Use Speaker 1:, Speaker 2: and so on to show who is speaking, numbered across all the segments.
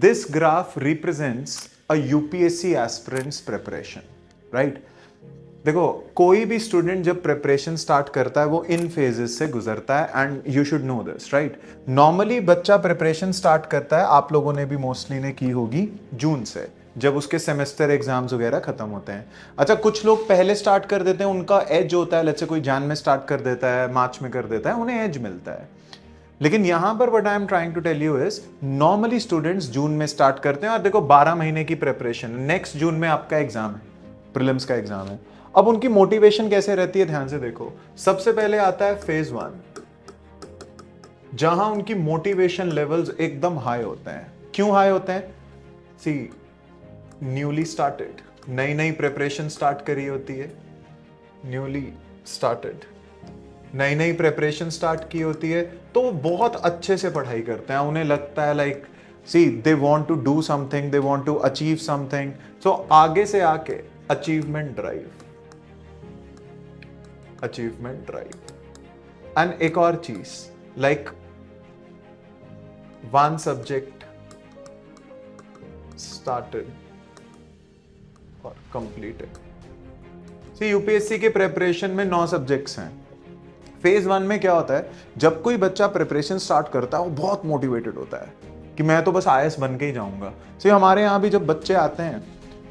Speaker 1: this graph represents a UPSC aspirant's preparation, right? देखो कोई भी स्टूडेंट जब प्रिपरेशन स्टार्ट करता है वो इन फेजेस से गुजरता है and you should know this, right? Normally बच्चा प्रिपरेशन स्टार्ट करता है, आप लोगों ने भी मोस्टली ने की होगी, जून से, जब उसके सेमेस्टर एग्जाम्स वगैरह खत्म होते हैं। अच्छा, कुछ लोग पहले स्टार्ट कर देते हैं, उनका एज होता है, लेट्स से कोई जैन में स्टार्ट कर देता है, मार्च में कर देता है, उन्हें एज मिलता है। लेकिन यहां पर what I am trying to tell you is normally students June में स्टार्ट करते हैं और देखो 12 महीने की प्रिपरेशन, नेक्स्ट जून में आपका एग्जाम है, प्रीलिम्स का एग्जाम है। अब उनकी मोटिवेशन कैसे रहती है, ध्यान से देखो। सबसे पहले आता है फेज 1, जहां उनकी मोटिवेशन लेवल्स एकदम हाई होते हैं। क्यों हाई होते हैं? सी, न्यूली स्टार्टेड, नई नई प्रिपरेशन स्टार्ट करी होती है, न्यूली स्टार्टेड, नई नई प्रिपरेशन स्टार्ट की होती है, तो वो बहुत अच्छे से पढ़ाई करते हैं। उन्हें लगता है like see they want to do something, they want to achieve something, so आगे से आके achievement drive, achievement drive. And एक और चीज, लाइक वन सब्जेक्ट स्टार्टेड और कंप्लीटेड। सी यूपीएससी के प्रिपरेशन में 9 सब्जेक्ट्स हैं। फेज 1 में क्या होता है, जब कोई बच्चा प्रिपरेशन स्टार्ट करता है वो बहुत मोटिवेटेड होता है कि मैं तो बस आईएएस बन के ही जाऊंगा। सी हमारे यहाँ भी जब बच्चे आते हैं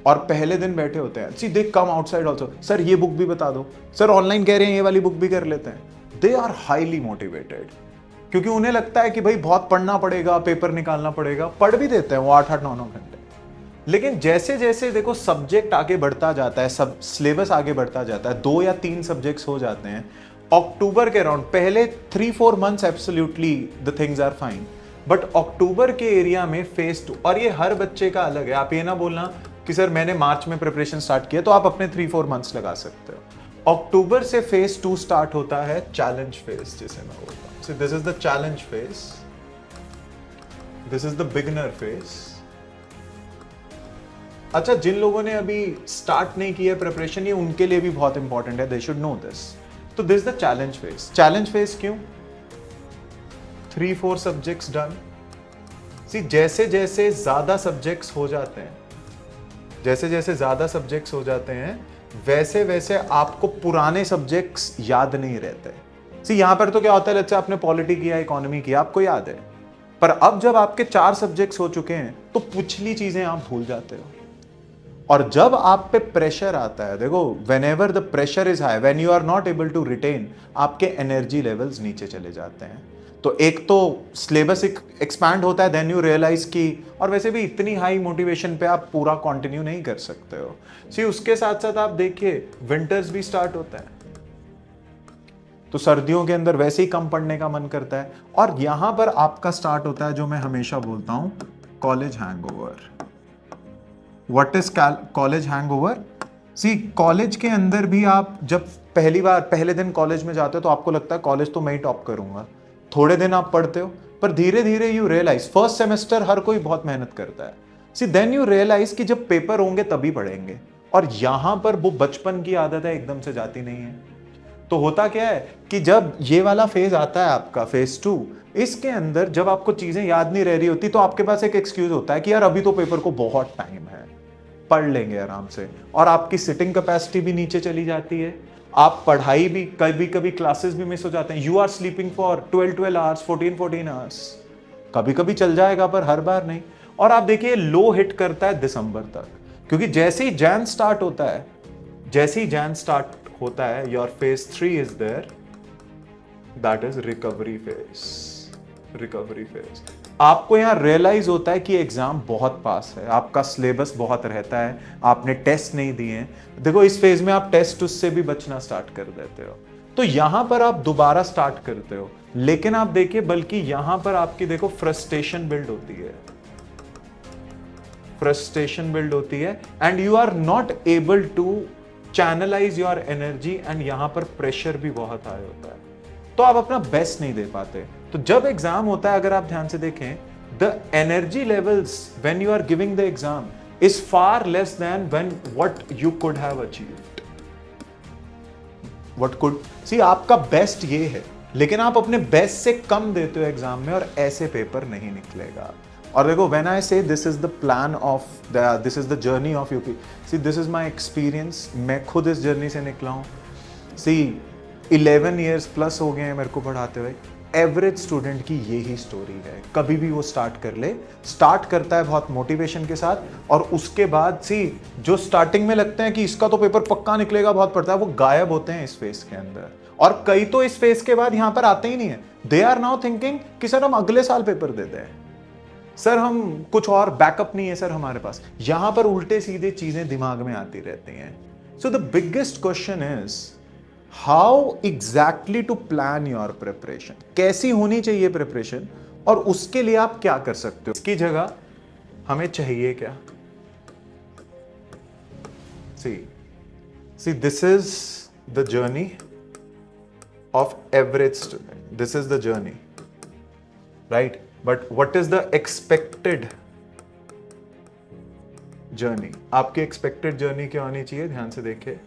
Speaker 1: और पहले दिन बैठे होते हैं, सी दे कम आउटसाइड आल्सो, सर ये बुक भी बता दो, सर ऑनलाइन कह रहे हैं ये वाली बुक भी कर लेते हैं। दे आर हाईली मोटिवेटेड, क्योंकि उन्हें लगता है कि भाई बहुत पढ़ना पड़ेगा, पेपर निकालना पड़ेगा। पढ़ भी देते हैं वो 8-8, 9-9 घंटे। लेकिन जैसे जैसे देखो सब्जेक्ट आगे बढ़ता जाता है, सब सिलेबस आगे बढ़ता जाता है, 2 या 3 सब्जेक्ट्स हो जाते हैं अक्टूबर के अराउंड। पहले 3-4 months absolutely the things are fine, but October के एरिया में फेज 2, और ये हर बच्चे का अलग है। आप ये ना बोलना कि सर मैंने मार्च में प्रिपरेशन स्टार्ट किया, तो आप अपने 3-4 मंथ्स लगा सकते हो। अक्टूबर से फेज 2 स्टार्ट होता है, चैलेंज फेज जिसे मैं बोलता हूं। So this is the challenge phase, this is the beginner phase. अच्छा, जिन लोगों ने अभी स्टार्ट नहीं किया प्रिपरेशन, ये उनके लिए भी बहुत इंपॉर्टेंट है, दे शुड नो दिस। तो this the challenge phase. Challenge phase क्यों? 3-4 सब्जेक्ट्स डन। सी जैसे जैसे ज्यादा सब्जेक्ट्स हो जाते हैं, जैसे जैसे ज्यादा सब्जेक्ट्स हो जाते हैं, वैसे वैसे आपको पुराने सब्जेक्ट्स याद नहीं रहते। सी यहां पर तो क्या होता है, लेट्स से आपने पॉलिटी किया, इकोनॉमी किया, आपको याद है, पर अब जब आपके 4 सब्जेक्ट्स हो चुके हैं तो पिछली चीजें आप भूल जाते हो। और जब आप पे प्रेशर आता है, देखो whenever the pressure is high, when you are not able to retain, आपके एनर्जी लेवल्स नीचे चले जाते हैं। तो एक तो सिलेबस एक्सपैंड होता है, देन यू रियलाइज कि, और वैसे भी इतनी हाई मोटिवेशन पे आप पूरा कंटिन्यू नहीं कर सकते हो। सी उसके साथ साथ आप देखिए विंटर्स भी स्टार्ट होता है, तो सर्दियों के अंदर वैसे ही कम पढ़ने का मन करता है। और यहां पर आपका स्टार्ट होता है जो मैं हमेशा बोलता हूं, college hangover. What is college hangover? See college के अंदर भी आप जब पहली बार पहले दिन कॉलेज में जाते हो तो आपको लगता है कॉलेज तो मैं ही टॉप करूंगा। थोड़े दिन आप पढ़ते हो, पर धीरे धीरे यू रियलाइज, फर्स्ट सेमेस्टर हर कोई बहुत मेहनत करता है। सी देन यू रियलाइज कि जब पेपर होंगे तभी पढ़ेंगे, और यहां पर वो बचपन की आदत है एकदम से जाती नहीं है। तो होता क्या है कि जब ये वाला फेज आता है आपका फेज 2, इसके अंदर जब आपको चीजें याद नहीं रह रही होती तो आपके पास एक एक्सक्यूज होता है कि यार अभी तो पेपर को बहुत टाइम है, पढ़ लेंगे आराम से। और आपकी सिटिंग कैपेसिटी भी नीचे चली जाती है, आप पढ़ाई भी, कभी कभी क्लासेस भी मिस हो जाते हैं। You are sleeping for 12 hours, 14 hours, कभी कभी चल जाएगा पर हर बार नहीं। और आप देखिए लो हिट करता है दिसंबर तक, क्योंकि जैसे ही जैन स्टार्ट होता है, जैसे ही जैन स्टार्ट होता है, your phase 3 is there, that is recovery phase. Recovery phase, आपको यहां रियलाइज होता है कि एग्जाम बहुत पास है, आपका सिलेबस बहुत रहता है, आपने टेस्ट नहीं दिए। देखो इस फेज में आप टेस्ट उससे भी बचना स्टार्ट कर देते हो, तो यहां पर आप दोबारा स्टार्ट करते हो। लेकिन आप देखिए, बल्कि यहां पर आपकी देखो फ्रस्ट्रेशन बिल्ड होती है, फ्रस्ट्रेशन बिल्ड होती है, and you are not able to channelise your energy, and यहां पर प्रेशर भी बहुत हाई होता है, तो आप अपना बेस्ट नहीं दे पाते। तो जब एग्जाम होता है, अगर आप ध्यान से देखें, the energy levels when you are giving the exam is far less than when what you could have achieved. What could, see आपका बेस्ट ये है, लेकिन आप अपने बेस्ट से कम देते हो एग्जाम में, और ऐसे पेपर नहीं निकलेगा। और देखो व्हेन आई से this is the plan of this is the journey of UP, see this is my experience, मैं खुद इस जर्नी से निकला हूँ। सी 11 ईयर्स प्लस हो गए हैं मेरे को पढ़ाते हुए। एवरेज स्टूडेंट की यही स्टोरी है, कभी भी वो स्टार्ट कर ले, स्टार्ट करता है बहुत मोटिवेशन के साथ, और उसके बाद सी जो स्टार्टिंग में लगते हैं कि इसका तो पेपर पक्का निकलेगा, बहुत पड़ता है, वो गायब होते हैं इस फेज के अंदर। और कई तो इस फेज के बाद यहां पर आते ही नहीं है। दे आर नाउ थिंकिंग कि सर हम अगले साल पेपर देते हैं, सर हम कुछ और बैकअप नहीं है सर हमारे पास। यहां पर उल्टे सीधे चीजें दिमाग में आती रहती हैं। So the biggest question is how exactly to plan your preparation, कैसी होनी चाहिए प्रिपरेशन, और उसके लिए आप क्या कर सकते हो। इसकी जगह हमें चाहिए क्या? See this is the journey of average student, this is the journey, right? But what is the expected journey? आपकी expected journey क्या होनी चाहिए? ध्यान से देखिए,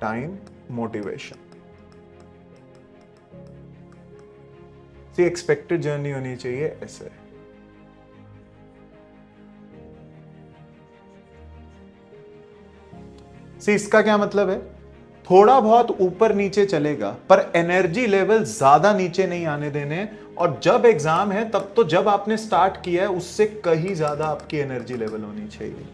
Speaker 1: time, motivation। see expected journey होनी चाहिए ऐसे। सी इसका क्या मतलब है? थोड़ा बहुत ऊपर नीचे चलेगा, पर एनर्जी लेवल ज्यादा नीचे नहीं आने देने। और जब एग्जाम है तब तो जब आपने स्टार्ट किया है उससे कहीं ज्यादा आपकी एनर्जी लेवल होनी चाहिए।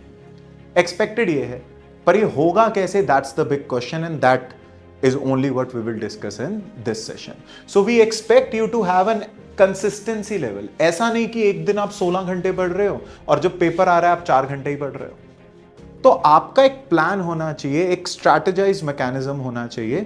Speaker 1: एक्सपेक्टेड ये है, पर ये होगा कैसे? That's the big question, and that is only what we will discuss in this session. So we expect you to have an consistency level। ऐसा नहीं कि एक दिन आप 16 घंटे पढ़ रहे हो और जब पेपर आ रहा है आप 4 घंटे ही पढ़ रहे हो। तो आपका एक प्लान होना चाहिए, एक स्ट्रैटेजाइज मैकेनिज्म होना चाहिए।